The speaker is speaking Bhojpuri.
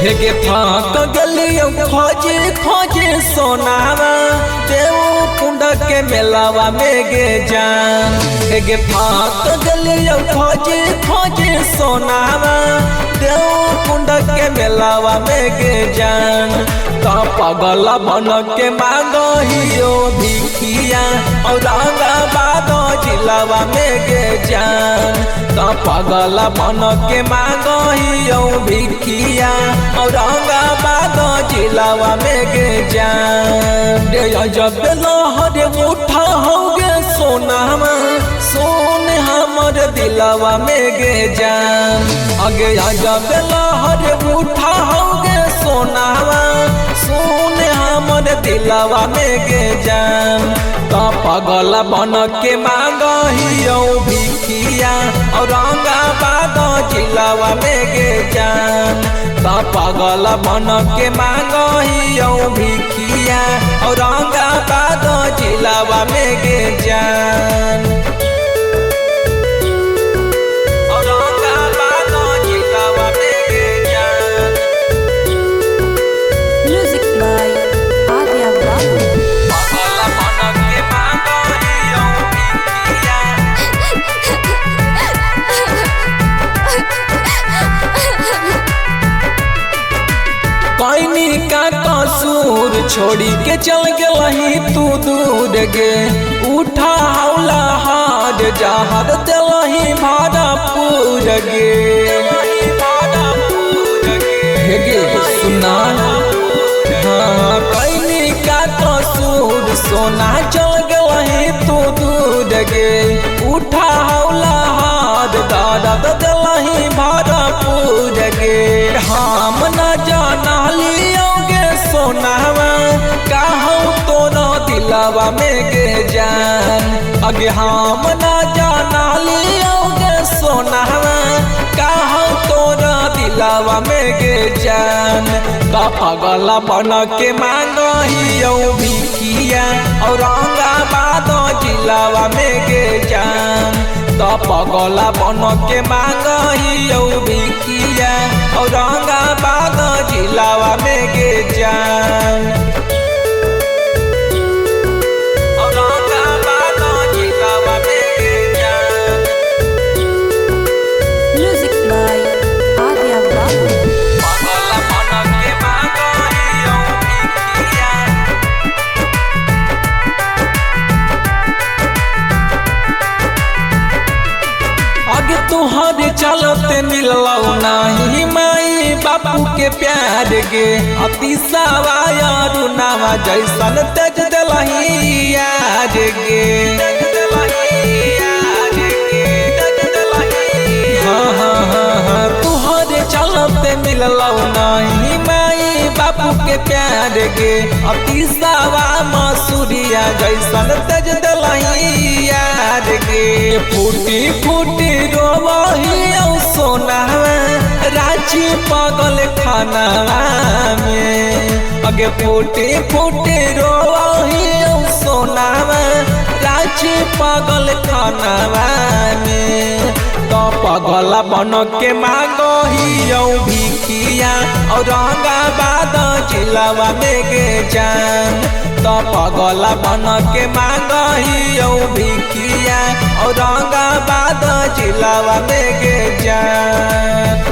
हेगे फाक गलियों खोजे खोजे सोनावा देव कुंड के मेलावा में गे जान। हेगे फाक गलियों खोजे खोजे सोनावा देव कुंड के मेलावा में गे जान। तो पगला बन के मांगो हियो भिखिया औरंगाबाद जिलावा में गे जान। तो पगला बन के मांगो हियो भिखिया औरंगाबाद जिलावा में गे जान। जब लहर उठा होगे सोनावा सोने हमर दिलावा में गे जान। आगे जब लहर उठा होगे सोनावा सोने हमर दिलावा में गे जान। तो पगला बन के मांगो हियो भिखिया औरंगाबाद जिलावा में गे जान। तो पगला बन के मांगो हियो भिखिया औरंगाबाद जिलावा में गे जान। औरंगाबाद जिलावा में गे जान। Music by Adya Babu. पगला बन के मांगो हियो भिखिया पैनी का कसूर छोड़ी के चल गलही तू दूर गे। उठा हौला हार जहाद दिलही भादापुर गे। हेगे सुना हाँ पैनी का कसूर सोना चल गलही तू दूर गे। उठा हौला हार दादा दिलही भादापुर गे। हम न जाना लियोगे सोनावा कहूँ तोरा दिलावा में गे जान। अगे हम न जाना लियोगे सोनावा कहूँ तोरा दिलावा में गे जान। तो पगला बन के मांगो हियो भिखिया औरंगाबाद जिलावा में गे जान। तो पगला बन के मांगो हियो भिखिया औरंगाबाद जिलावा में गे जान। औरंगाबाद जिलावा में गे जान। Music by Adya Babu. पगला बन के मांगो हियो भिखिया आगे तुहरे चलते मिललौ नाही माई बापू के प्यार गे। अति सवाया रुनावा जैसन तेज दिलही यार गे। हाँ हाँ हाँ हाँ तुहरे चलते मिललौ नाही माई बापू के प्यार गे। अति सवा मसूरिया जैसन तेज दिलही यार गे। फूटी फूटी रोवही सोनावा रांची पागल खाना में। अगे फूटी फूटी रोवही सोनावा रांची पागल खाना में। तो पगला बन के मांगो हियो भिखिया औरंगाबाद जिलावा में गे जान। तो पगला बन के मांगो हियो भिखिया औरंगाबाद जिलावा में गे जान।